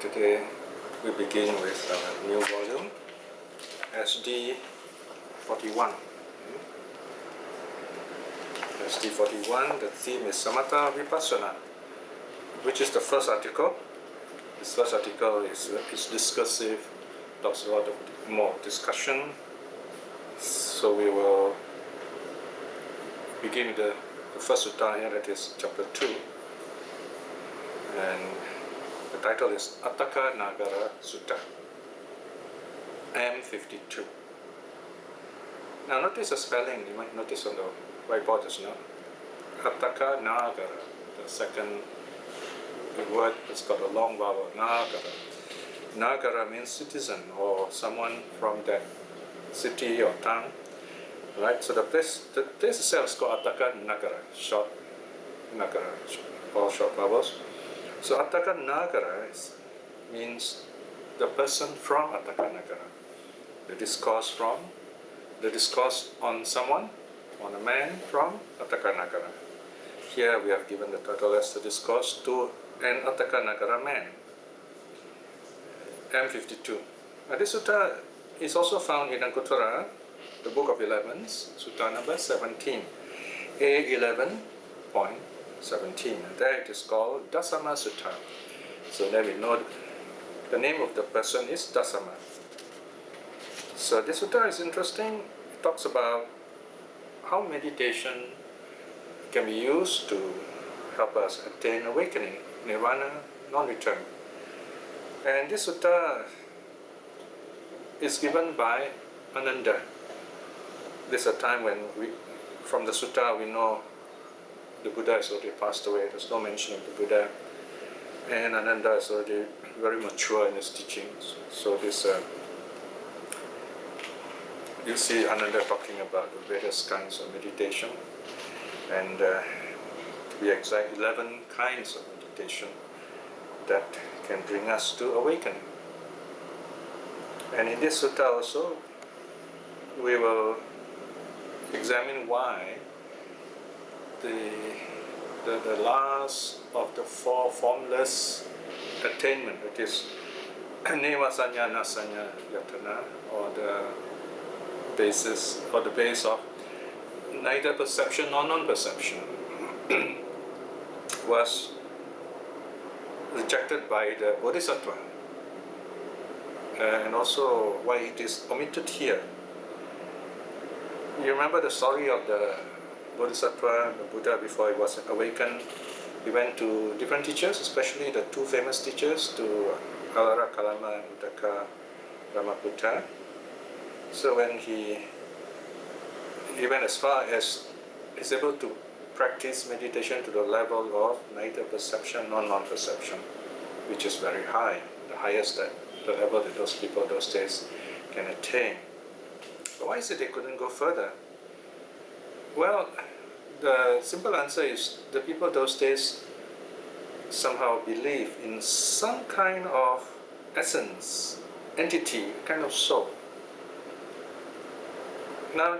Today we begin with a new volume, SD 41. SD 41, the theme is Samatha Vipassana, which is the first article. This first article is discursive, talks a lot of more discussion. So we will begin with the first sutta here, that is chapter 2. And the title is Aṭṭhaka Nagara Sutta, M52. Now notice the spelling, you might notice on the whiteboard just now. Aṭṭhaka Nagara, the second word has got a long vowel, nagara. Nagara means citizen or someone from that city or town. Right? So the place itself is called Aṭṭhaka Nagara, short nagara, all short vowels. So Aṭṭhaka Nagara means the person from Aṭṭhaka Nagara. The discourse on someone, on a man from Aṭṭhaka Nagara. Here we have given the title as the discourse to an Aṭṭhaka Nagara man. M52. Now this sutta is also found in Aṅguttara, the book of 11s, sutta number 17, A11.17. There it is called Dasama Sutta. So there we know the name of the person is Dasama. So this sutta is interesting. It talks about how meditation can be used to help us attain awakening, nirvana, non-return. And this sutta is given by Ananda. This is a time when from the sutta we know the Buddha has already passed away. There's no mention of the Buddha. And Ananda is already very mature in his teachings. So this, you see Ananda talking about the various kinds of meditation. And we exact 11 kinds of meditation that can bring us to awakening. And in this sutta also, we will examine why the last of the four formless attainment, that is neva sanya nasanya yatana, or the basis or the base of neither perception nor non-perception, was rejected by the Bodhisattva, and also why it is omitted here. You remember the story of the Bodhisattva, the Buddha, before he was awakened. He went to different teachers, especially the two famous teachers, to Alara Kalama and Aṭṭhaka Ramaputta. So when he went as far as he's able to practice meditation to the level of neither perception nor non-perception, which is very high, the highest that the level that those people those days can attain. But why is it they couldn't go further? Well, the simple answer is the people those days somehow believe in some kind of essence, entity, kind of soul. Now,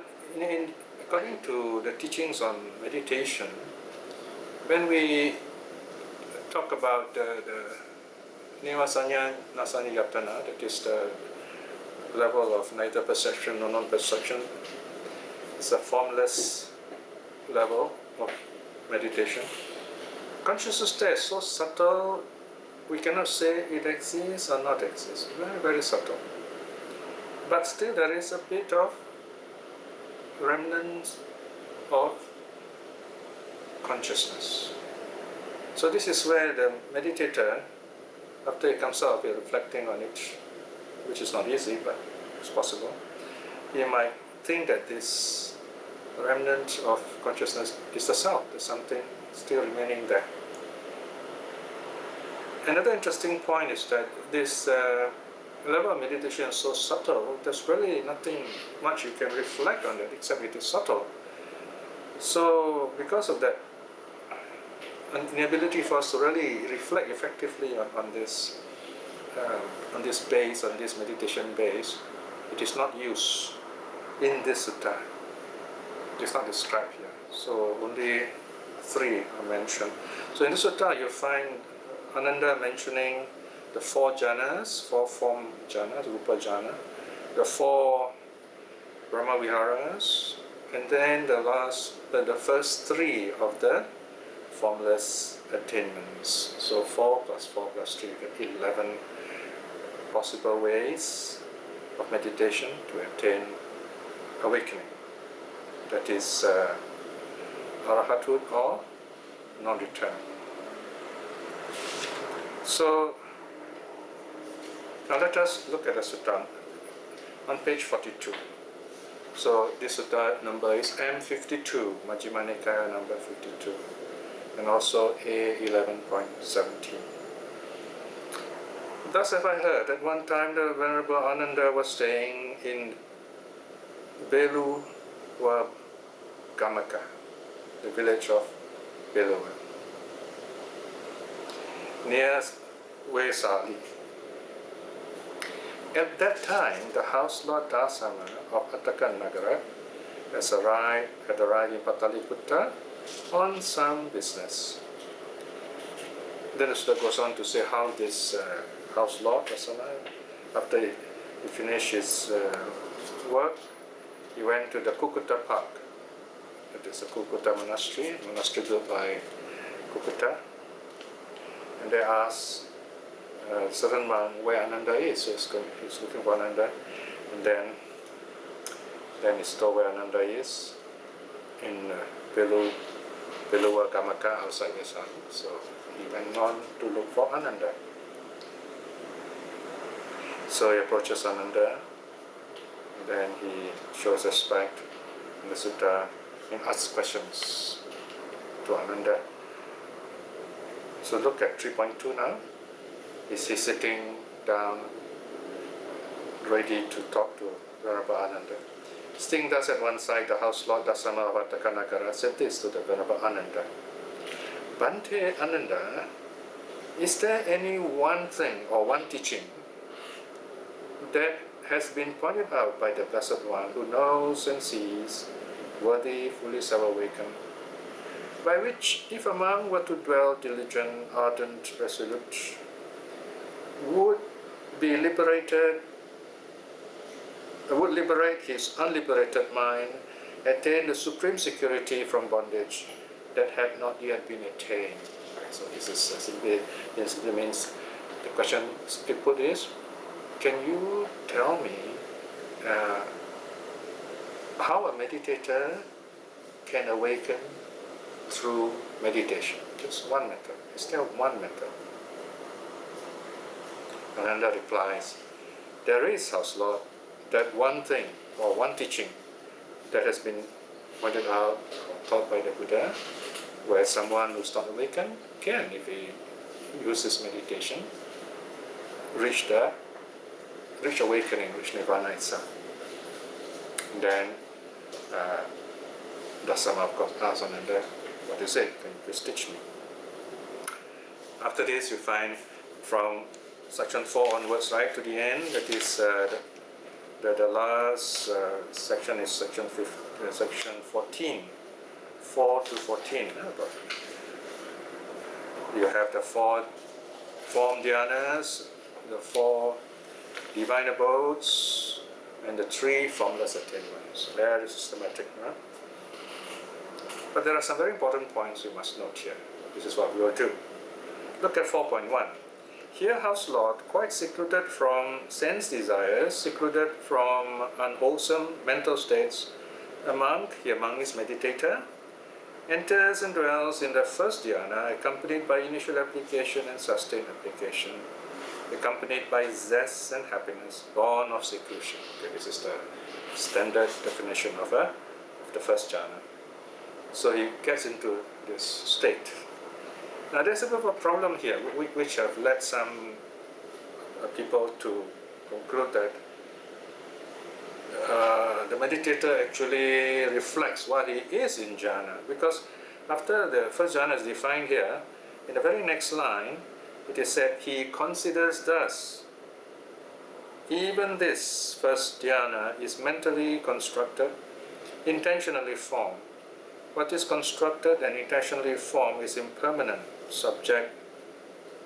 according to the teachings on meditation, when we talk about the neva sanya nasanya yatana, that is the level of neither perception nor non-perception, it's a formless level of meditation. Consciousness there is so subtle, we cannot say it exists or not exists. Very, very subtle. But still there is a bit of remnants of consciousness. So this is where the meditator, after he comes out, reflecting on it, which is not easy, but it's possible, he might think that this remnant of consciousness is the self. There's something still remaining there. Another interesting point is that this level of meditation is so subtle, there's really nothing much you can reflect on it except it is subtle. So because of that inability for us to really reflect effectively on this base, on this meditation base, it is not used in this sutta. It is not described here. So only 3 are mentioned. So in the sutta you find Ananda mentioning the 4 jhanas, 4 form jhanas, rupa jhana, the 4 brahmaviharas, and then the first 3 of the formless attainments. So 4 plus 4 plus 3, you get 11 possible ways of meditation to attain awakening. That is arahathood or non-return. So now let us look at the sutta on page 42. So this sutta number is M52, Madhyama Āgama number 52, and also A11.17. Thus have I heard at one time the Venerable Ananda was staying in Beluwa Gamaka, the village of Beluwa, near Vesali. At that time, the house lord Dasama of Aṭṭhaka nagara had arrived in Pataliputta on some business. Then the sutta goes on to say how this house lord Dasama, after he finished his work, he went to the Kukkuta park. That is a Kukkuta monastery built by Kukkuta. And they asked certain monk where Ananda is. So he's looking for Ananda. And then he's told where Ananda is in Beluwa Gamaka outside Vesali. So he went on to look for Ananda. So he approaches Ananda, and then he shows respect in the sutta and asks questions to Ananda. So look at 3.2 now. Is he sitting down, ready to talk to Venerable Ananda? Sitting thus at one side, the house lord Dasama of Aṭṭhaka nagara said this to the Venerable Ananda: Bhante Ananda, is there any one thing or one teaching that has been pointed out by the Blessed One who knows and sees, worthy, fully self-awakened, by which if a monk were to dwell diligent, ardent, resolute, would liberate his unliberated mind, attain the supreme security from bondage that had not yet been attained? Right, so this simply means the question simply put is, can you tell me how a meditator can awaken through meditation? Just one method. Is there one method? Ananda replies, there is, house lord, that one thing or one teaching that has been pointed out or taught by the Buddha, where someone who's not awakened can, if he uses meditation, reach awakening, reach nirvana itself. And then Dasama, of course, asks Ananda, what is it? Can you please teach me? After this, you find from section 4 onwards, right to the end, that is the last section is section 14, 4 to 14. You have the 4 form dhyanas, the 4 divine abodes, and the 3 formless attainments. Very systematic. Huh? But there are some very important points we must note here. This is what we will do. Look at 4.1. Here, house lord, quite secluded from sense desires, secluded from unwholesome mental states, a monk is meditator, enters and dwells in the first dhyana, accompanied by initial application and sustained application, accompanied by zest and happiness, born of seclusion. Okay, this is the standard definition of the first jhana. So he gets into this state. Now there's a bit of a problem here, which have led some people to conclude that the meditator actually reflects what he is in jhana, because after the first jhana is defined here, in the very next line, it is said, he considers thus, even this first dhyana is mentally constructed, intentionally formed. What is constructed and intentionally formed is impermanent, subject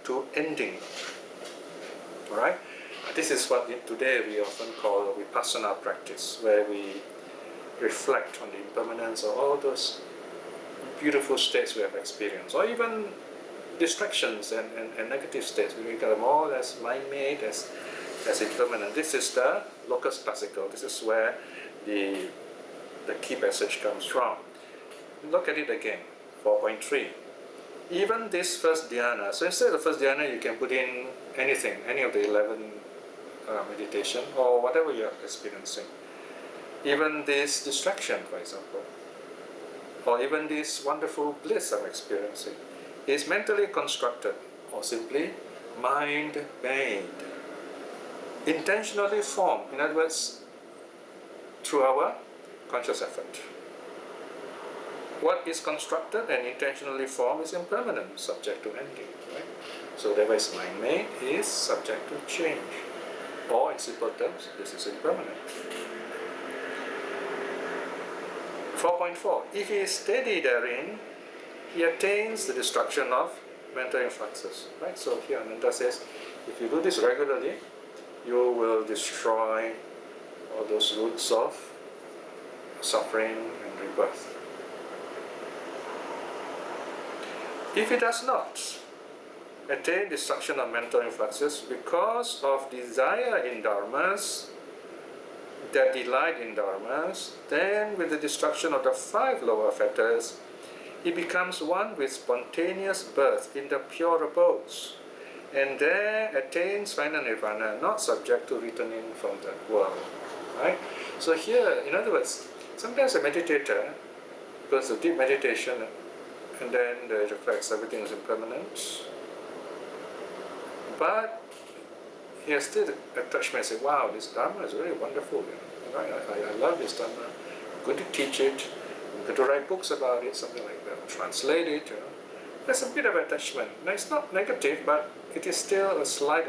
to ending. All right? This is what today we often call vipassana practice, where we reflect on the impermanence of all those beautiful states we have experienced, or even distractions and negative states. We regard them all as mind-made, as impermanent. This is the locus classical. This is where the key passage comes from. Look at it again, 4.3. Even this first dhyana, so instead of the first dhyana, you can put in anything, any of the 11 meditation, or whatever you are experiencing. Even this distraction, for example, or even this wonderful bliss I'm experiencing, is mentally constructed, or simply mind-made, intentionally formed, in other words, through our conscious effort. What is constructed and intentionally formed is impermanent, subject to ending. Right? So whatever is mind-made is subject to change. Or in simple terms, this is impermanent. 4.4. If he is steady therein, he attains the destruction of mental influxes. Right? So here Ananda says, if you do this regularly, you will destroy all those roots of suffering and rebirth. If it does not attain destruction of mental influxes because of desire in dharmas, that delight in dharmas, then with the destruction of the 5 lower fetters, he becomes one with spontaneous birth in the pure abodes, and there attains final nirvana, not subject to returning from the world. Right? So here, in other words, sometimes a meditator goes to deep meditation and then they reflects everything is impermanent, but he has still attachment and say, wow, this Dharma is really wonderful. I love this Dharma. I'm going to teach it. I'm going to write books about it, something like that, translate it. There's a bit of attachment. Now, it's not negative, but it is still a slight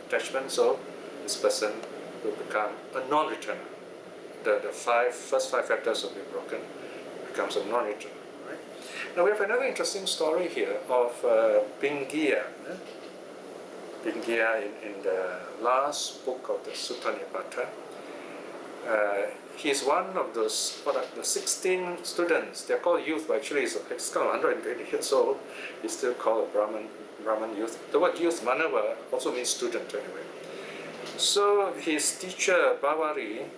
attachment, so this person will become a non-returner. The first five factors will be broken, becomes a non-returner. Right? Now we have another interesting story here of Piya. Piya in the last book of the Sutta Nipāta. He's one of those, the 16 students. They're called youth, but actually he's kind of 120 years old. He's still called a Brahman youth. The word youth, manava, also means student anyway. So his teacher, Bhavari,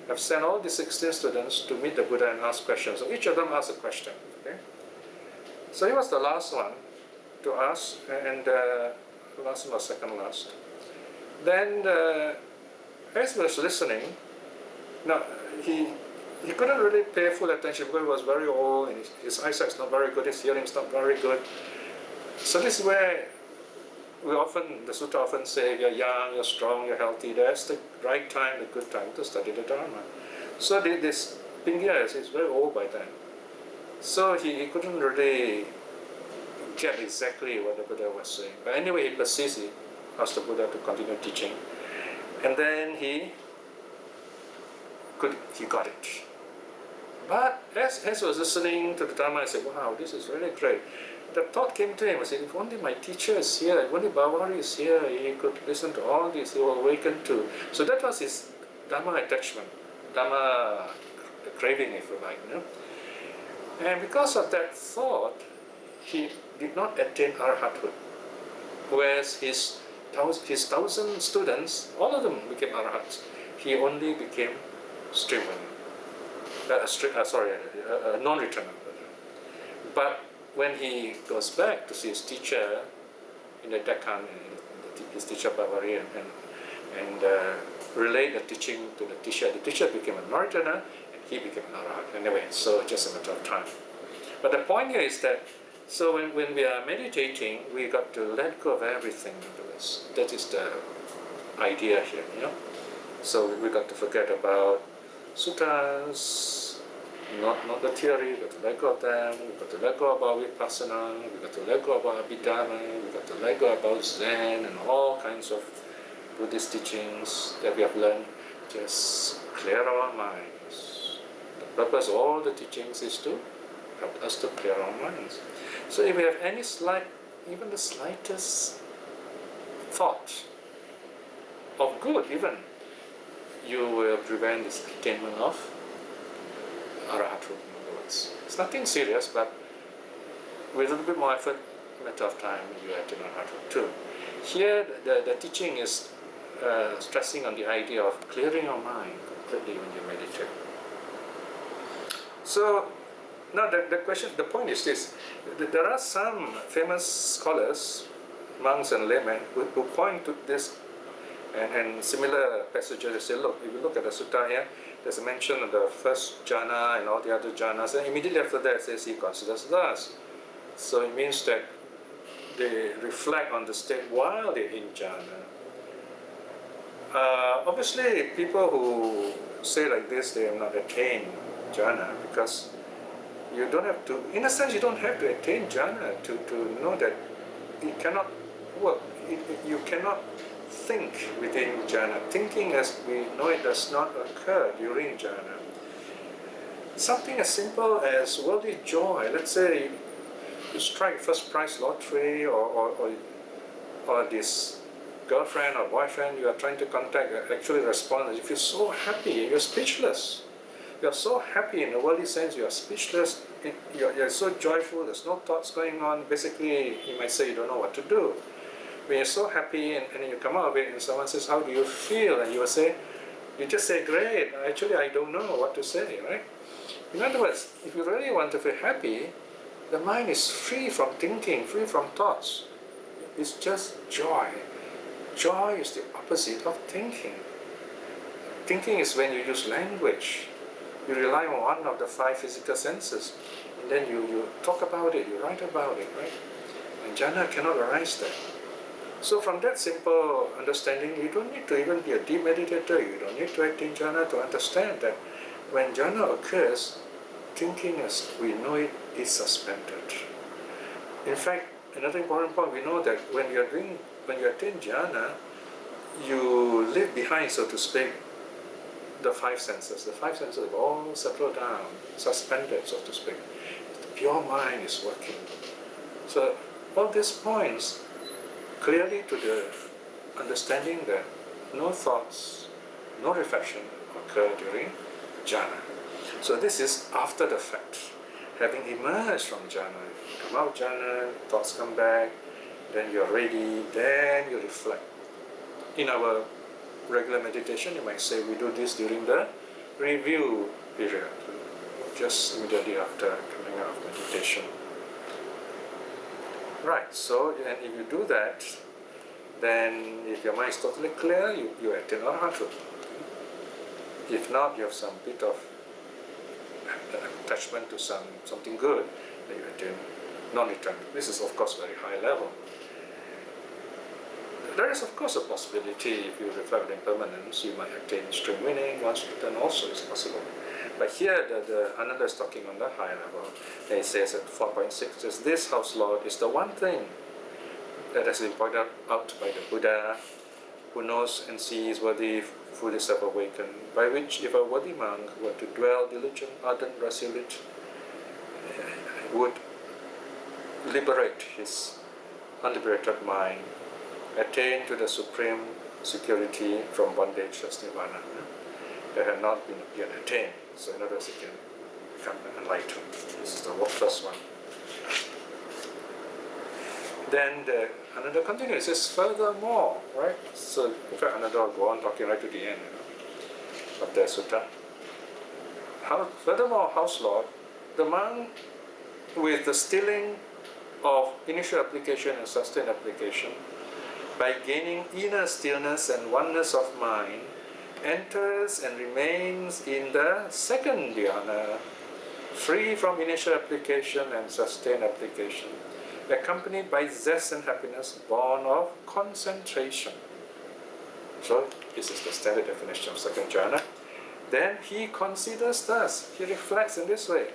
have sent all the 16 students to meet the Buddha and ask questions. So each of them asked a question. Okay? So he was the last one to ask, and last one was second last. Then as he was listening, now he couldn't really pay full attention because he was very old and his eyesight's not very good, his hearing's not very good. So this is where the sutta often say, you're young, you're strong, you're healthy, that's the right time, the good time to study the Dharma. So this Piya is very old by then. So he couldn't really get exactly what the Buddha was saying. But anyway, he persists, he asked the Buddha to continue teaching. And then he got it. But as he was listening to the Dharma, I said, wow, this is really great. The thought came to him, I said, if only my teacher is here, if only Bhavari is here, he could listen to all this, he will awaken too. So that was his Dharma attachment, Dharma craving, if you like. And because of that thought, he did not attain arhathood. Whereas his 1,000 students, all of them became arhats. He only became streamline. A non-returner. But when he goes back to see his teacher in the Deccan, his teacher Bhavari, and relate the teaching to the teacher became a non-returner, and he became an arhat. Anyway, so just a matter of time. But the point here is that, so when we are meditating, we got to let go of everything. That is the idea here. So we got to forget about suttas, not the theory. We got to let go of them. We got to let go about vipassana. We got to let go about abhidharma. We got to let go about Zen and all kinds of Buddhist teachings that we have learned. Just clear our minds. The purpose of all the teachings is to help us to clear our minds. So if we have any even the slightest thought of good even, you will prevent this attainment of arahathood, in other words. It's nothing serious, but with a little bit more effort, matter of time, you attain arahathood too. Here, the teaching is stressing on the idea of clearing your mind completely when you meditate. So, now the point is this: there are some famous scholars, monks and laymen, who point to this and similar passages. They say, look, if you look at the sutta here, there's a mention of the first jhana and all the other jhanas, and immediately after that it says he considers thus. So it means that they reflect on the state while they're in jhana. Obviously, people who say like this, they have not attained jhana, because you don't have to, in a sense, you don't have to attain jhana to know that it cannot work. You cannot think within jhana. Thinking as we know it does not occur during jhana. Something as simple as worldly joy. Let's say you strike first prize lottery, or this girlfriend or boyfriend you are trying to contact actually responds. If you're so happy, you're speechless. You're so happy in the worldly sense, you're speechless, you're so joyful, there's no thoughts going on. Basically, you might say you don't know what to do. When you're so happy and you come out of it and someone says, how do you feel? And you will say, you just say, great, actually I don't know what to say, right? In other words, if you really want to feel happy, the mind is free from thinking, free from thoughts. It's just joy. Joy is the opposite of thinking. Thinking is when you use language. You rely on one of the five physical senses, and then you talk about it, you write about it, right? And jhana cannot arise there. So from that simple understanding, you don't need to even be a deep meditator, you don't need to attain jhana to understand that when jhana occurs, thinking as we know it is suspended. In fact, another important point, we know that when you attain jhana, you leave behind, so to speak, the five senses. The five senses have all settled down, suspended, so to speak. The pure mind is working. So all this points clearly to the understanding that no thoughts, no reflection occur during jhana. So this is after the fact. Having emerged from jhana, you come out of jhana, thoughts come back, then you're ready, then you reflect. In our regular meditation, you might say we do this during the review period, just immediately after coming out of meditation. Right, so and if you do that, then if your mind is totally clear, you attain arahathood. If not, you have some bit of attachment to something good, then you attain non-return. This is of course very high level. There is of course a possibility, if you reflect on impermanence, you might attain extreme winning, once return also is possible. But here the Ananda is talking on the high level, and he says at 4.6, says this house lord is the one thing that has been pointed out by the Buddha, who knows and sees worthy fully self-awakened, by which if a worthy monk were to dwell diligent, ardent, resolute, would liberate his unliberated mind, attain to the supreme security from bondage as nirvana, that had not been yet attained. So in other words, he can become enlightened. This is the first one. Then Ananda continues, it says furthermore, right? So in fact Ananda will go on talking right to the end of the sutta. Furthermore, house lord, the monk with the stilling of initial application and sustained application, by gaining inner stillness and oneness of mind, enters and remains in the second dhyana, free from initial application and sustained application, accompanied by zest and happiness born of concentration. So this is the standard definition of second jhana. Then he considers thus, he reflects in this way.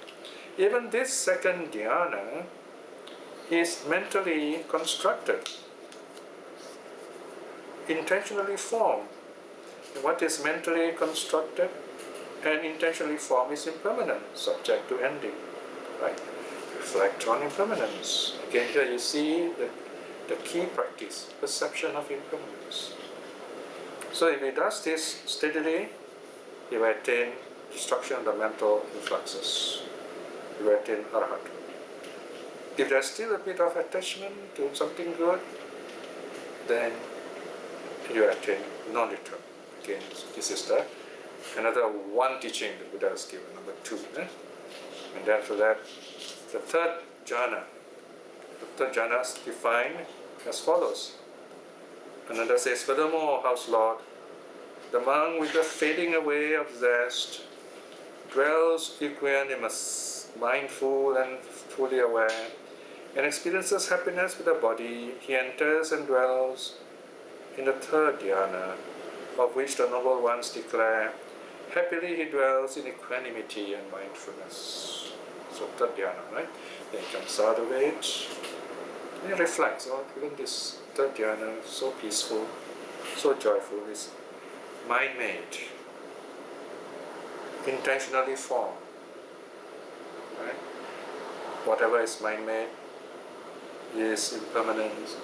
Even this second dhyana is mentally constructed, intentionally formed. And what is mentally constructed and intentionally formed is impermanent, subject to ending. Right? Reflect on impermanence. Again, here you see the key practice, perception of impermanence. So if he does this steadily, he will attain destruction of the mental influxes. He will attain arahata. If there's still a bit of attachment to something good, then you attain non-return. Again, this is another one teaching the Buddha has given, number 2. And then after that, the third jhana. The third jhana is defined as follows. Another says, furthermore, House Lord, the monk with the fading away of zest dwells equanimous, mindful and fully aware, and experiences happiness with the body. He enters and dwells in the third dhyana, of which the noble ones declare, happily he dwells in equanimity and mindfulness. So third dhyana, right? Then he comes out of it, and he reflects, even this third dhyana, so peaceful, so joyful, is mind-made, intentionally formed. Right? Whatever is mind-made is impermanent,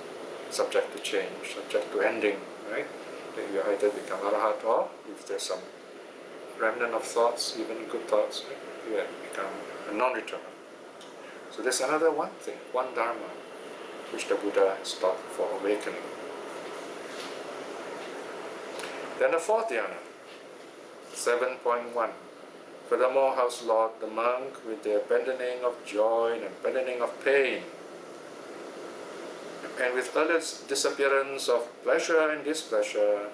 subject to change, subject to ending. Right? Then you either become arahat, or if there's some remnant of thoughts, even good thoughts, right? You become a non-returner. So there's another one thing, one dharma, which the Buddha has taught for awakening. Then the fourth dhyana, 7.1. Furthermore, House Lord, the monk with the abandoning of joy and abandoning of pain, and with utter disappearance of pleasure and displeasure,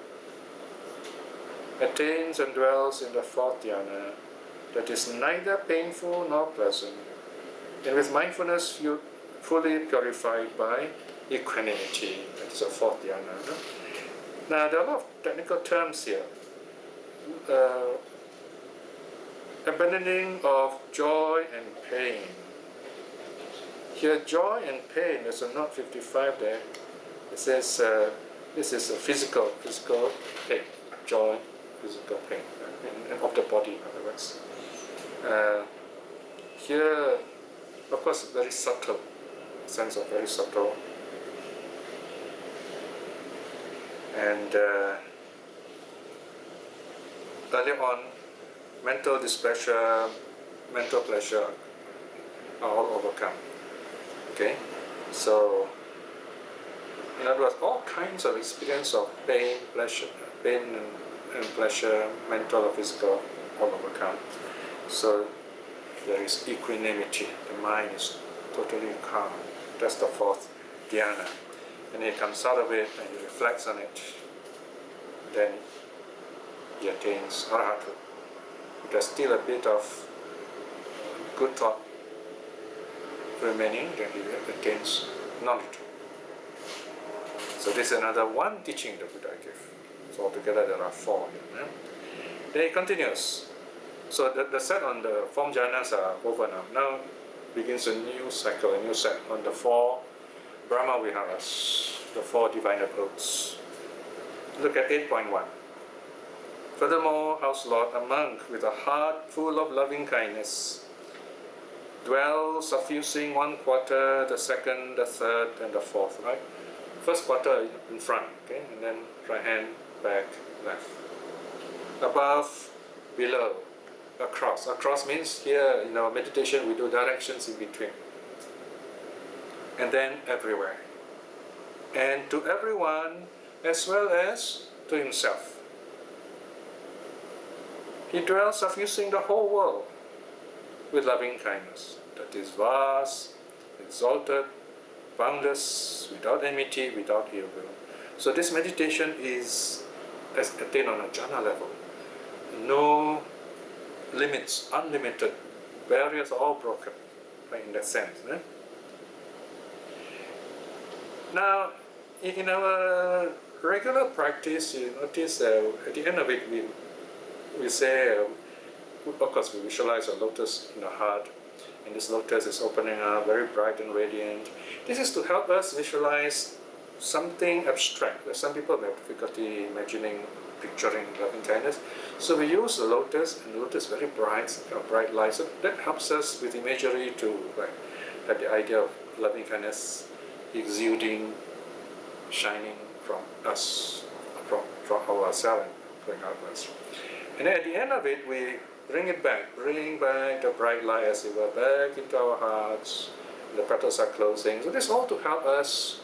attains and dwells in the fourth dhyana, that is neither painful nor pleasant, and with mindfulness fully purified by equanimity. That is a fourth dhyana. No? Now, there are a lot of technical terms here. Abandoning of joy and pain. Here, joy and pain, there's a note 55 there. It says this is a physical pain, joy, physical pain, and of the body, in other words. Here, of course, very subtle, sense of very subtle. And earlier on, mental displeasure, mental pleasure are all overcome. Okay? So, in other words, all kinds of experience of pain, pleasure, pain and pleasure, mental or physical, all overcome. So, there is equanimity. The mind is totally calm. That's the fourth dhyana. And he comes out of it and he reflects on it. Then he attains arahata. If there's still a bit of good thought remaining, then he attains non-return. So this is another one teaching the Buddha gave. So altogether there are 4 here. Then he continues. So the set on the form jhanas are over now. Now begins a new cycle, a new set on the 4 Brahma Viharas, the 4 divine abodes. Look at 8.1. Furthermore, House Lord, a monk with a heart full of loving kindness dwells suffusing 1 quarter, the second, the third, and the fourth. Right? First quarter in front, okay, and then right hand, back, left. Above, below, across. Across means here in our meditation we do directions in between. And then everywhere. And to everyone as well as to himself. He dwells suffusing the whole world with loving kindness. That is vast, exalted, boundless, without enmity, without ill will. So this meditation is attained on a jhana level. No limits, unlimited. Barriers are all broken, right, in that sense. Eh? Now, in our regular practice, you notice at the end of it, we say, of course, we visualize a lotus in the heart, and this lotus is opening up, very bright and radiant. This is to help us visualize something abstract. Some people have difficulty imagining, picturing loving kindness. So we use the lotus, and the lotus is very bright, bright light. So that helps us with imagery to have the idea of loving kindness exuding, shining from us, from ourselves and going outwards. And then at the end of it, we bring back the bright light as it were back into our hearts. The petals are closing. So this all to help us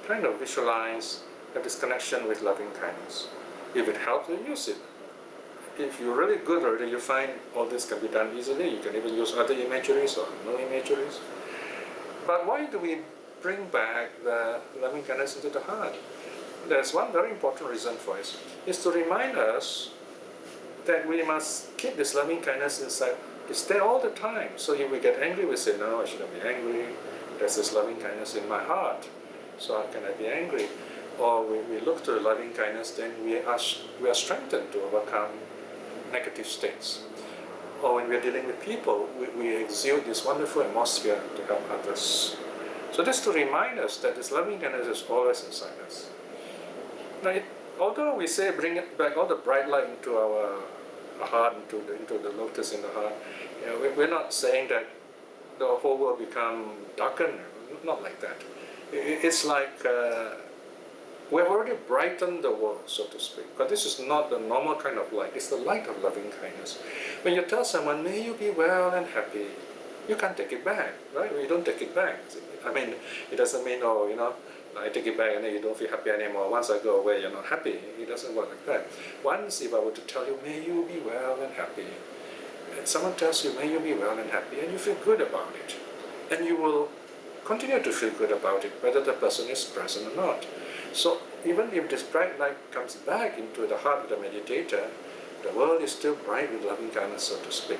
kind of visualize, have this connection with loving kindness. If it helps, you use it. If you're really good already, you find all this can be done easily. You can even use other imageries or no imageries. But why do we bring back the loving kindness into the heart? There's one very important reason for it. It's to remind us that we must keep this loving kindness inside. It's there all the time. So if we get angry, we say, no, I shouldn't be angry. There's this loving kindness in my heart. So how can I be angry? Or we look to the loving kindness, then we are strengthened to overcome negative states. Or when we are dealing with people, we exude this wonderful atmosphere to help others. So this to remind us that this loving kindness is always inside us. Now, although we say bring it back, all the bright light into our heart, into the lotus in the heart, we're not saying that the whole world become darkened. Not like that. It's like we've already brightened the world, so to speak. But this is not the normal kind of light. It's the light of loving kindness. When you tell someone, may you be well and happy, you can't take it back, right? You don't take it back. I mean, it doesn't mean, I take it back and then you don't feel happy anymore. Once I go away, you're not happy. It doesn't work like that. Once, if I were to tell you, may you be well and happy, and someone tells you, may you be well and happy, and you feel good about it, and you will continue to feel good about it, whether the person is present or not. So even if this bright light comes back into the heart of the meditator, the world is still bright with loving kindness, so to speak.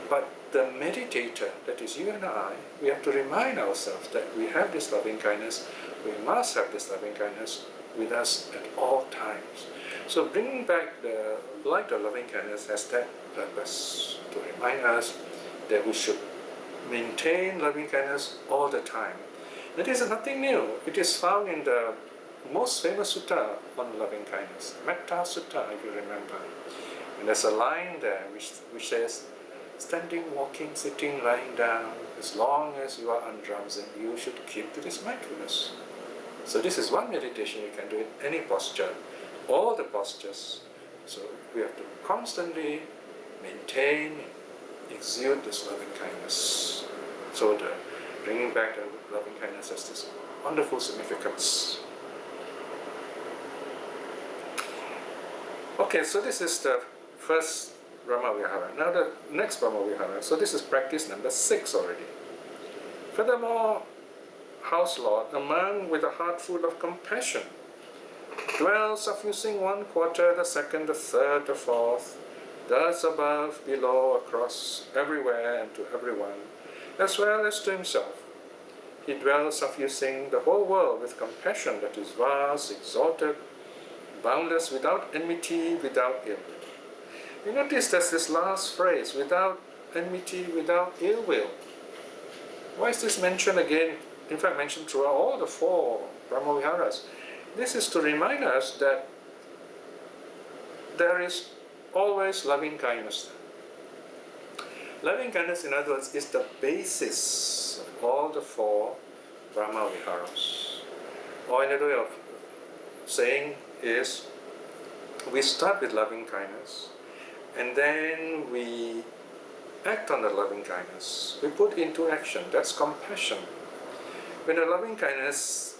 But the meditator, that is you and I, we have to remind ourselves that we have this loving kindness, we must have this loving kindness with us at all times. So bringing back the light of loving kindness has that purpose, to remind us that we should maintain loving kindness all the time. It is nothing new. It is found in the most famous sutta on loving kindness, Madhyama Sutta, if you remember. And there's a line there which says, standing, walking, sitting, lying down, as long as you are undrowsing, you should keep to this mindfulness. So this is one meditation you can do in any posture, all the postures. So we have to constantly maintain, exude this loving kindness. So the bringing back the loving kindness has this wonderful significance. Okay, so this is the first Brahma Vihara. Now the next Brahma Vihara. So this is practice number 6 already. Furthermore, House Lord, a monk with a heart full of compassion, dwells suffusing one quarter, the second, the third, the fourth, thus above, below, across, everywhere and to everyone, as well as to himself. He dwells suffusing the whole world with compassion that is vast, exalted, boundless, without enmity, without ill will. You notice there's this last phrase, without enmity, without ill will. Why is this mentioned again? In fact, mentioned throughout all the 4 Brahma Viharas. This is to remind us that there is always loving kindness. Loving kindness, in other words, is the basis of all the 4 Brahma Viharas. Or another way of saying is, we start with loving kindness, and then we act on the loving kindness. We put into action. That's compassion. When the loving kindness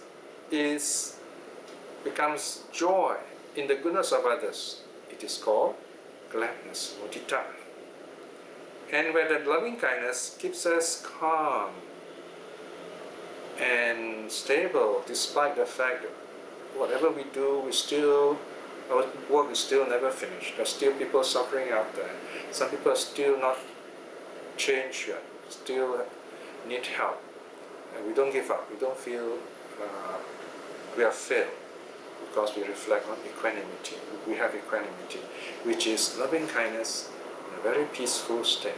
becomes joy in the goodness of others, it is called gladness, mudita. And when the loving kindness keeps us calm and stable, despite the fact that whatever we do, our work is still never finished. There's still people suffering out there. Some people are still not changed yet, still need help. And we don't give up. We don't feel we have failed, because we reflect on equanimity. We have equanimity, which is loving kindness in a very peaceful state.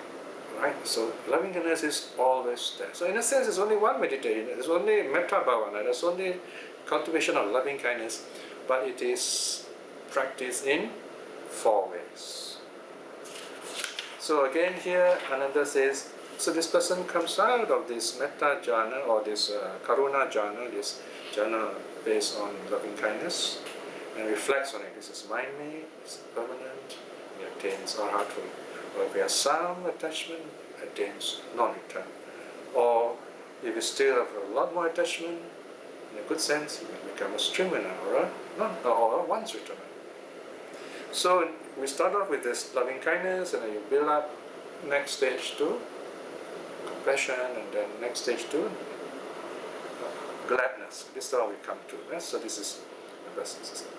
Right? So loving kindness is always there. So in a sense, it's only one meditation. It's only metta bhavana. There's only cultivation of loving kindness, but it is practiced in 4 ways. So again here, Ananda says, so this person comes out of this metta jhana, or this karuna jhana, this jhana based on loving kindness, and reflects on it. This is mind-made, it's permanent, it attains arhathood. Or if we have some attachment, it attains non-return. Or if we still have a lot more attachment, in a good sense, you can become a strimana or a once returner. So we start off with this loving kindness, and then you build up next stage to compassion, and then next stage to gladness. This is how we come to. So this is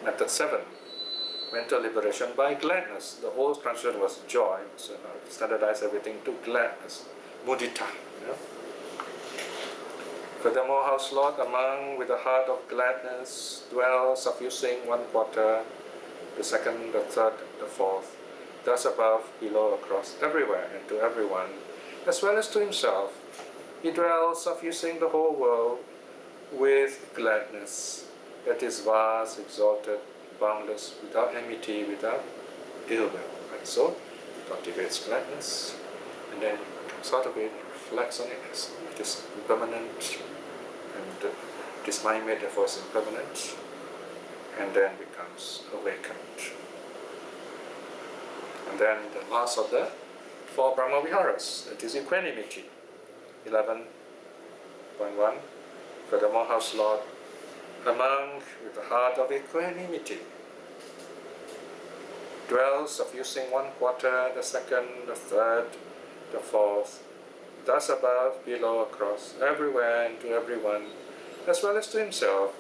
method 7, mental liberation by gladness. The old translation was joy, so now we standardize everything to gladness, mudita. Furthermore, house Lord, among with a heart of gladness, dwells suffusing 1/4, the second, the third, the fourth, thus above, below, across, everywhere, and to everyone, as well as to himself. He dwells suffusing the whole world with gladness, that is vast, exalted, boundless, without enmity, without ill will. Right? So, cultivates gladness, and then comes out of it, reflects on it as it is impermanent, and this mind-made, therefore, is impermanent, and then becomes awakened. And then the last of the 4 Brahma Viharas, that is equanimity. 11.1. Furthermore, house Lord, among with the heart of equanimity, dwells suffusing 1/4, the second, the third, the fourth, thus above, below, across, everywhere, and to everyone, as well as to himself.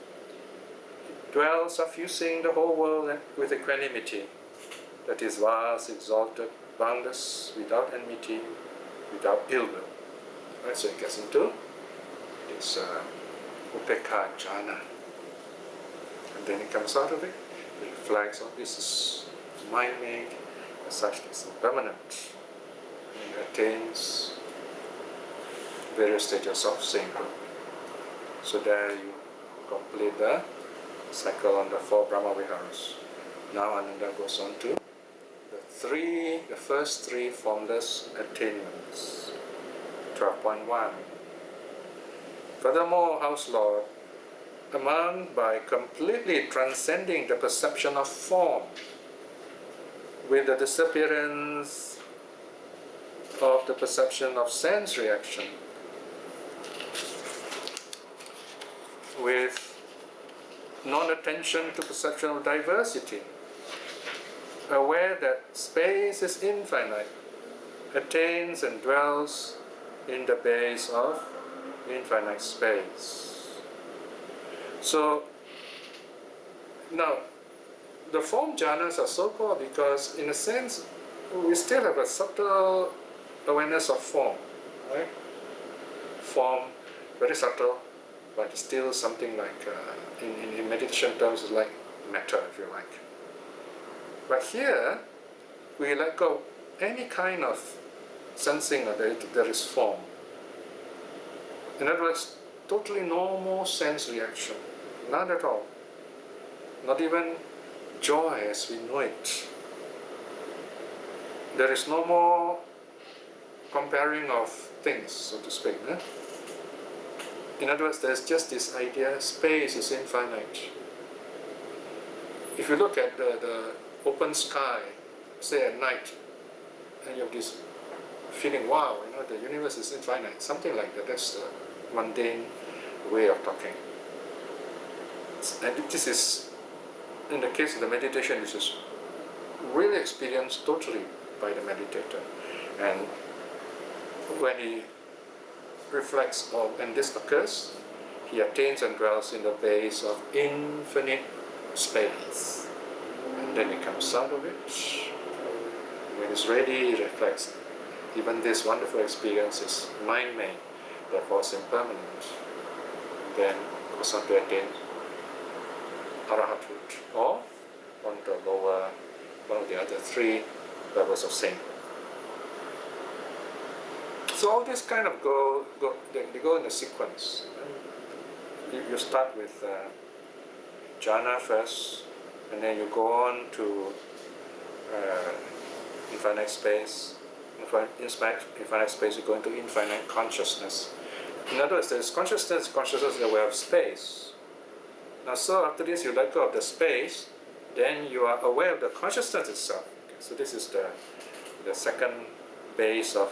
Dwells suffusing the whole world with equanimity, that is vast, exalted, boundless, without enmity, without ill will. Right, so it gets into this upekha jhana. And then it comes out of it, it reflects on this is mind-made, as such it's impermanent, and it attains various stages of sainthood. So there you complete the cycle on the 4 Brahma Viharas. Now Ananda goes on to the first 3 formless attainments. 12.1. Furthermore, house Lord, among by completely transcending the perception of form, with the disappearance of the perception of sense reaction, with non-attention to perception of diversity, aware that space is infinite, attains and dwells in the base of infinite space. So, now, the form jhanas are so called because, in a sense, we still have a subtle awareness of form, right? Form, very subtle, but it's still something like, in meditation terms, it's like matter, if you like. But here, we let go any kind of sensing that there is form. In other words, totally no more sense reaction, none at all. Not even joy as we know it. There is no more comparing of things, so to speak. In other words, there's just this idea, space is infinite. If you look at the open sky, say at night, and you have this feeling, wow, the universe is infinite, something like that. That's the mundane way of talking. And this is, in the case of the meditation, this is really experienced totally by the meditator. And when he reflects on, and this occurs, he attains and dwells in the base of infinite space. And then he comes out of it. When he's ready, he reflects. Even this wonderful experience is mind-made, therefore it's impermanent. And then goes on to attain arhathood, or on the lower, one of the other 3 levels of sainthood. So all this kind of they go in a sequence. You start with jhana first, and then you go on to infinite space. Infinite space, you go into infinite consciousness. In other words, there's consciousness in the way of space. Now, so after this, you let go of the space, then you are aware of the consciousness itself. Okay, so this is the second base of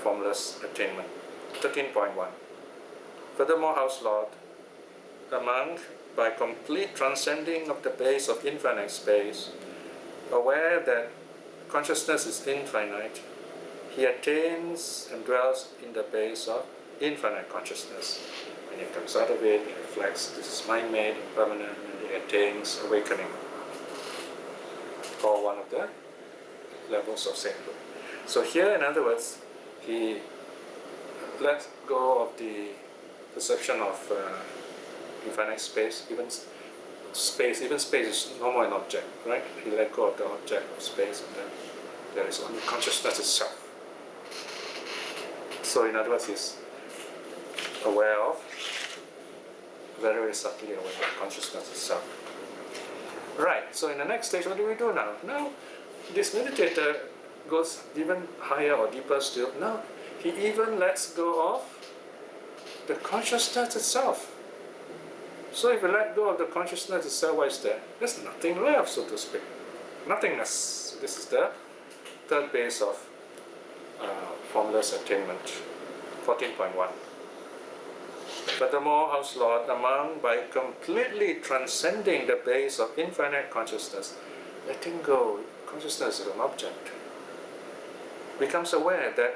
formless attainment. 13.1. Furthermore, House Lord, a monk, by complete transcending of the base of infinite space, aware that consciousness is infinite, he attains and dwells in the base of infinite consciousness. When he comes out of it, he reflects, this is mind-made, impermanent, and he attains awakening, called one of the levels of sainthood. So here, in other words, he lets go of the perception of infinite space. Even space is no more an object, right? He let go of the object of space, and then there is only consciousness itself. So in other words, he's aware of, very, very subtly aware of consciousness itself. Right, so in the next stage, what do we do now? Now, this meditator goes even higher or deeper still. Now, he even lets go of the consciousness itself. So if you let go of the consciousness itself, what is there? There's nothing left, so to speak. Nothingness. So this is the third base of formless attainment. 14.1. Furthermore, House Lord, a monk, by completely transcending the base of infinite consciousness, letting go consciousness of an object, becomes aware that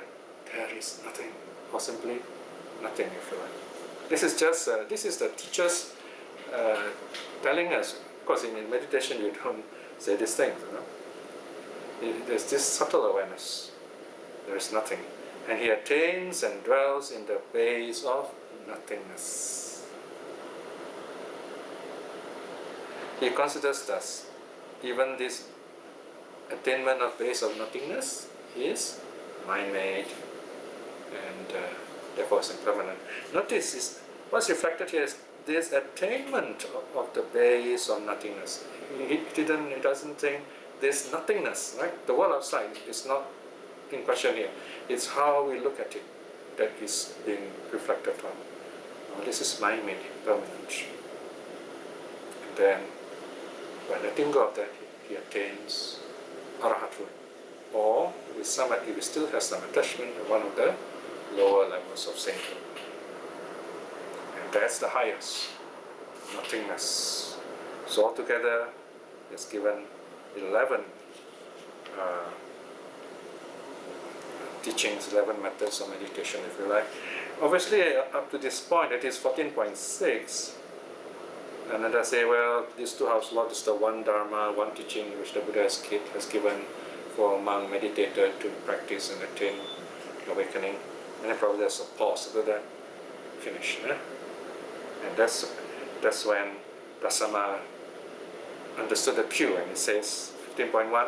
there is nothing, or simply nothing, if you like. This is just this is the teachers telling us. Of course, in meditation you don't say these things. There's this subtle awareness. There is nothing, and he attains and dwells in the base of nothingness. He considers thus, even this attainment of base of nothingness is mind-made, and therefore is impermanent. Notice what's reflected here is this attainment of the base of nothingness. It doesn't think this nothingness, right? The world outside is not in question here. It's how we look at it that is being reflected on. This is mind-made, impermanent. And then, by letting go of that, he attains arahathood. Or, if he still has some attachment, one of the lower levels of sainthood. And that's the highest, nothingness. So altogether, it's given 11 teachings, 11 methods of meditation, if you like. Obviously, up to this point, it is 14.6. And then I say, well, these two House Lords is the one Dharma, one teaching which the Buddha has given for a monk meditator to practice and attain awakening. And then probably there's a pause after that, finish. And that's when Dasama understood the cue, and it says, 15.1,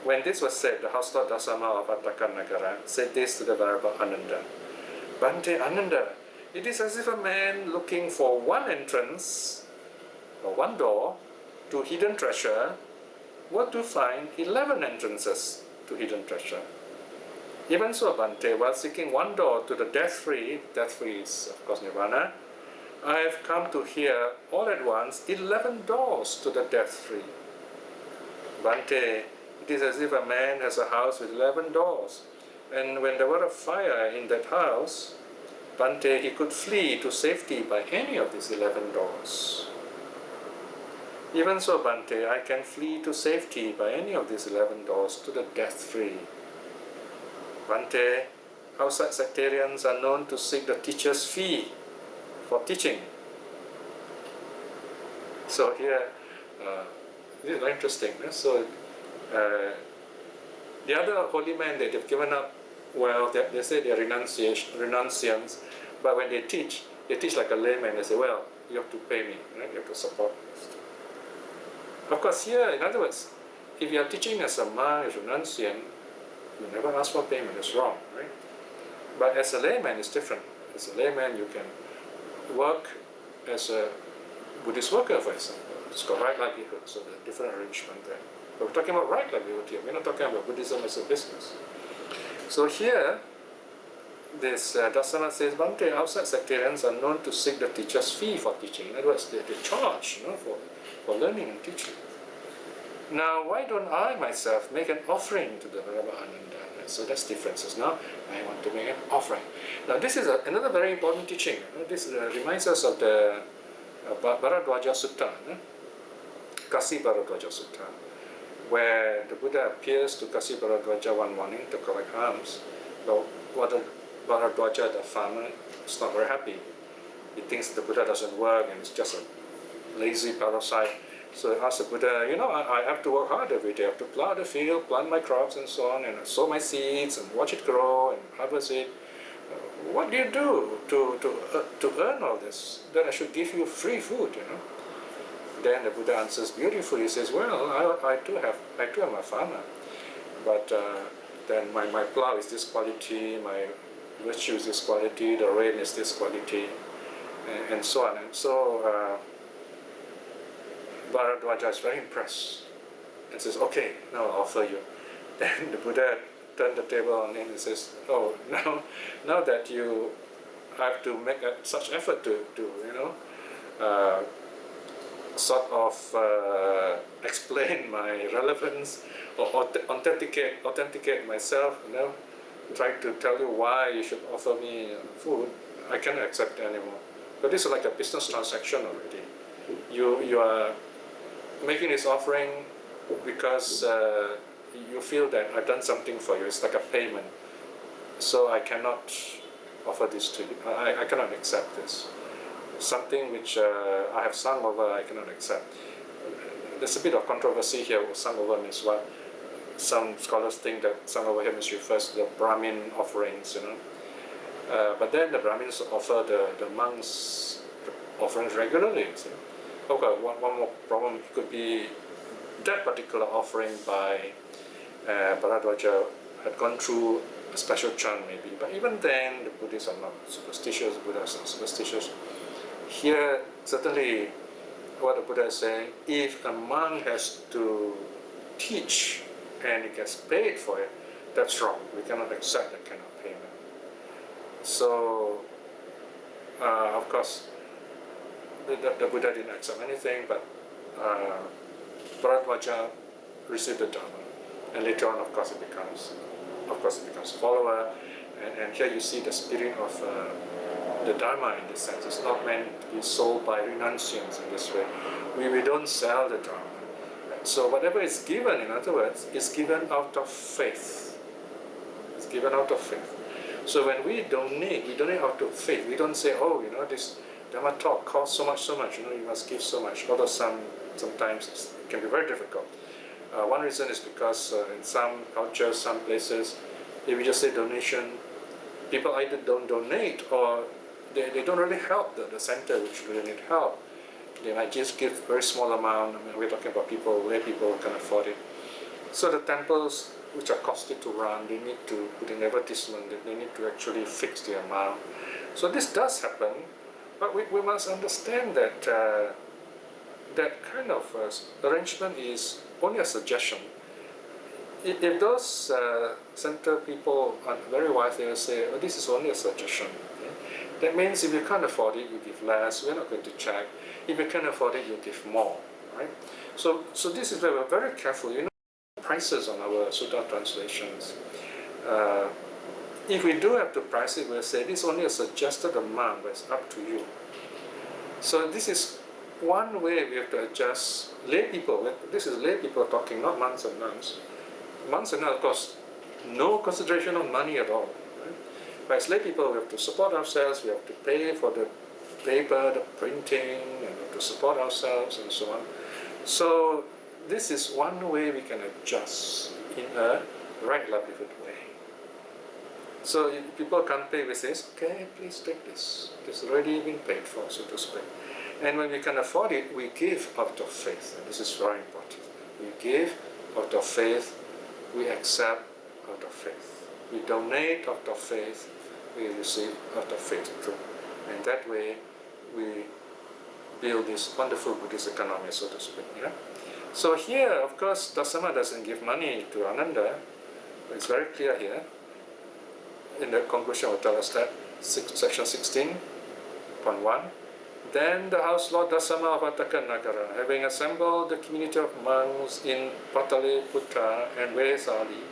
when this was said, the House Lord Dasama of Aṭṭhaka nagara said this to the Venerable Ananda. Bhante Ananda, it is as if a man looking for one entrance, or one door, to hidden treasure, were to find 11 entrances to hidden treasure. Even so, Bhante, while seeking one door to the deathfree is of course nirvana, I have come to hear all at once 11 doors to the deathfree. Bhante, it is as if a man has a house with 11 doors, and when there were a fire in that house, Bhante, he could flee to safety by any of these 11 doors. Even so, Bhante, I can flee to safety by any of these 11 doors to the death-free. Bhante, outside sectarians are known to seek the teacher's fee for teaching. So here, this is very interesting. So the other holy men, they've given up, well, they say they're renunciants, but when they teach like a layman. They say, well, you have to pay me, right? You have to support me. Of course, here, in other words, if you are teaching as a monk, as a renunciant, you never ask for payment. It's wrong, right? But as a layman, it's different. As a layman, you can work as a Buddhist worker, for example. It's called right livelihood, so there's a different arrangement there. But we're talking about right livelihood here. We're not talking about Buddhism as a business. So here, this Dasama says, Bhante, outside sectarians are known to seek the teacher's fee for teaching. In other words, they charge, for learning and teaching. Now, why don't I myself make an offering to the Venerable Ananda? So that's differences. Now, I want to make an offering. Now, this is another very important teaching. This reminds us of the Bharadwaja Sutta, Kasi Bharadwaja Sutta, where the Buddha appears to Kasi Bharadwaja one morning to collect alms. But Bharadwaja, the farmer, is not very happy. He thinks the Buddha doesn't work and it's just a lazy parasite. So he asks the Buddha, I have to work hard every day. I have to plow the field, plant my crops and so on, and sow my seeds and watch it grow and harvest it. What do you do to earn all this? Then I should give you free food, Then the Buddha answers beautifully. He says, well, I too am a farmer. But then my plow is this quality, my virtue is this quality, the rain is this quality, and so on. And so Bharadwaja is very impressed and says, okay, now I'll offer you. Then the Buddha turned the table on him and says, oh, now that you have to make such effort to sort of explain my relevance or authenticate myself, trying to tell you why you should offer me food, I cannot accept it anymore. But this is like a business transaction already. You are making this offering because you feel that I've done something for you. It's like a payment. So I cannot offer this to you. I cannot accept this. Something which I have sung over, I cannot accept. There's a bit of controversy here. Sung over means what? Some scholars think that sung over here means refers to the Brahmin offerings, But then the Brahmins offer the monks offerings regularly. Okay, one more problem could be that particular offering by Bharadwaja had gone through a special chant maybe. But even then, the Buddhists are not superstitious, Buddhists are not superstitious. Here, certainly, what the Buddha is saying, if a monk has to teach and he gets paid for it, that's wrong. We cannot accept that kind of payment. So, of course, the Buddha didn't accept anything, but Bharadwaja received the Dharma, and later on, of course, it becomes a follower. And here you see the spirit of the Dharma in this sense. It's not meant to be sold by renunciants in this way. We don't sell the Dharma. So whatever is given, in other words, is given out of faith. It's given out of faith. So when we donate out of faith. We don't say, this Dharma talk costs so much, you must give so much. Although sometimes it can be very difficult. One reason is because in some cultures, some places, if we just say donation, people either don't donate or they don't really help the center which really need help. They might just give a very small amount. We're talking about lay people who can afford it. So the temples which are costly to run, they need to put in advertisement, they need to actually fix the amount. So this does happen, but we must understand that that kind of arrangement is only a suggestion. If those center people are very wise, they will say, this is only a suggestion. That means if you can't afford it, you give less. We're not going to check. If you can afford it, you give more, right? So this is where we're very careful. Prices on our sutta translations. If we do have to price it, we'll say this is only a suggested amount, but it's up to you. So this is one way we have to adjust lay people. This is lay people talking, not monks and nuns. Monks and nuns, of course, no consideration of money at all. But as lay people, we have to support ourselves, we have to pay for the paper, the printing, and we have to support ourselves and so on. So this is one way we can adjust in a right livelihood way. So if people can't pay, we say, okay, please take this. It's already been paid for, so to speak. And when we can afford it, we give out of faith. And this is very important. We give out of faith, we accept out of faith. We donate out of faith, we receive out of faith too. And that way, we build this wonderful Buddhist economy, so to speak. So here, of course, Dasama doesn't give money to Ananda. It's very clear here. in the conclusion will tell us that, section 16.1. Then the house lord Dasama of Aṭṭhaka Nagara, having assembled the community of monks in Pataliputra and Vesali,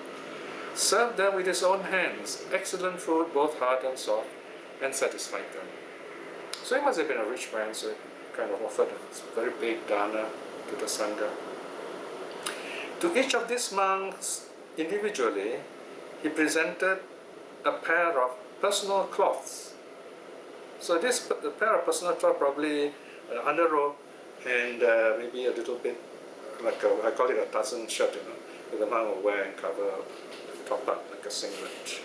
served them with his own hands excellent food, both hard and soft, and satisfied them. So he must have been a rich man, so he kind of offered a very big dana to the Sangha. To each of these monks individually, he presented a pair of personal cloths. So this pair of personal cloths, probably an underrobe and maybe a little bit like I call it a dozen shirt, that the monk will wear and cover the top part like a singlet.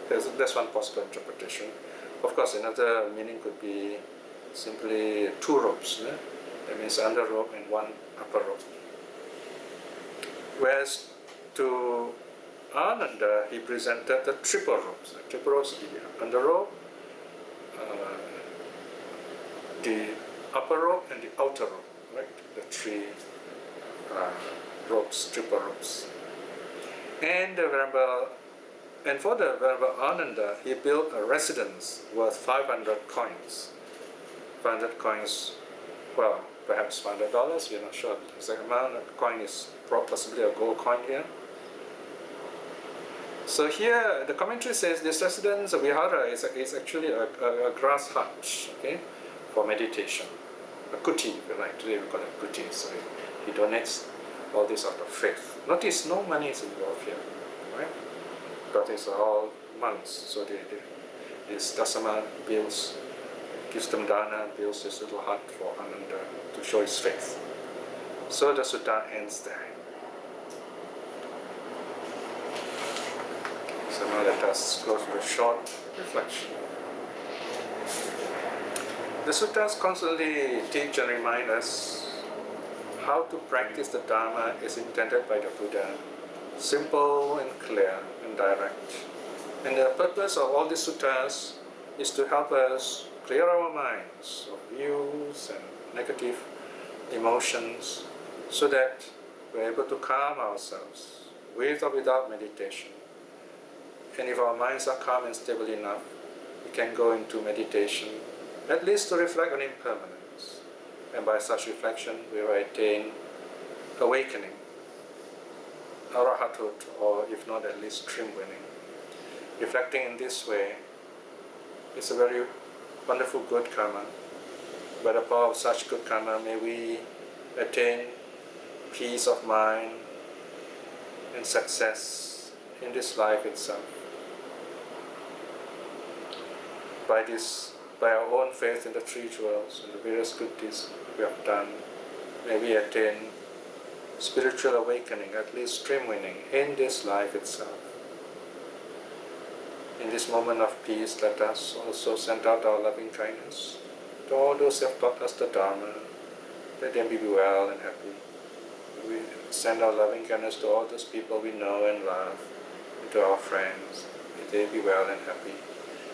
That's one possible interpretation. Of course, another meaning could be simply two robes. That means underrobe and one upper robe. Whereas to Ananda, he presented the triple robes. The triple robes, the underrobe, the upper robe, and the outer robe. Right? The three robes, triple robes. And for the Venerable Ananda, he built a residence worth 500 coins. 500 coins, well, perhaps $500, we're not sure the exact amount. The coin is possibly a gold coin here. So here, the commentary says this residence of Vihara is actually a grass hut, okay, for meditation. A kuti, if you like. Today we call it kuti. So he donates all this out of faith. Notice no money is involved here, right? Because it's all monks. So this Dasama gives them dana, builds this little hut for Ananda to show his faith. So the sutta ends there. So now let us go through a short reflection. The suttas constantly teach and remind us how to practice the Dharma as intended by the Buddha. Simple and clear and direct. And the purpose of all these suttas is to help us clear our minds of views and negative emotions so that we're able to calm ourselves with or without meditation. And if our minds are calm and stable enough, we can go into meditation, at least to reflect on impermanence. And by such reflection, we will attain awakening, arahatut, or if not, at least stream winning. Reflecting in this way is a very wonderful good karma. By the power of such good karma, may we attain peace of mind and success in this life itself. By our own faith in the three jewels and the various good deeds we have done, may we attain spiritual awakening, at least stream winning, in this life itself. In this moment of peace, let us also send out our loving kindness to all those who have taught us the Dharma, that they may be well and happy. We send our loving kindness to all those people we know and love, and to our friends, that they be well and happy.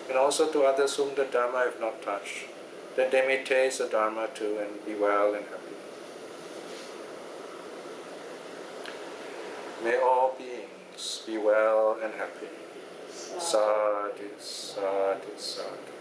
And also to others whom the Dharma have not touched, that they may taste the Dharma too and be well and happy. May all beings be well and happy. Sadhu, sadhu, sadhu.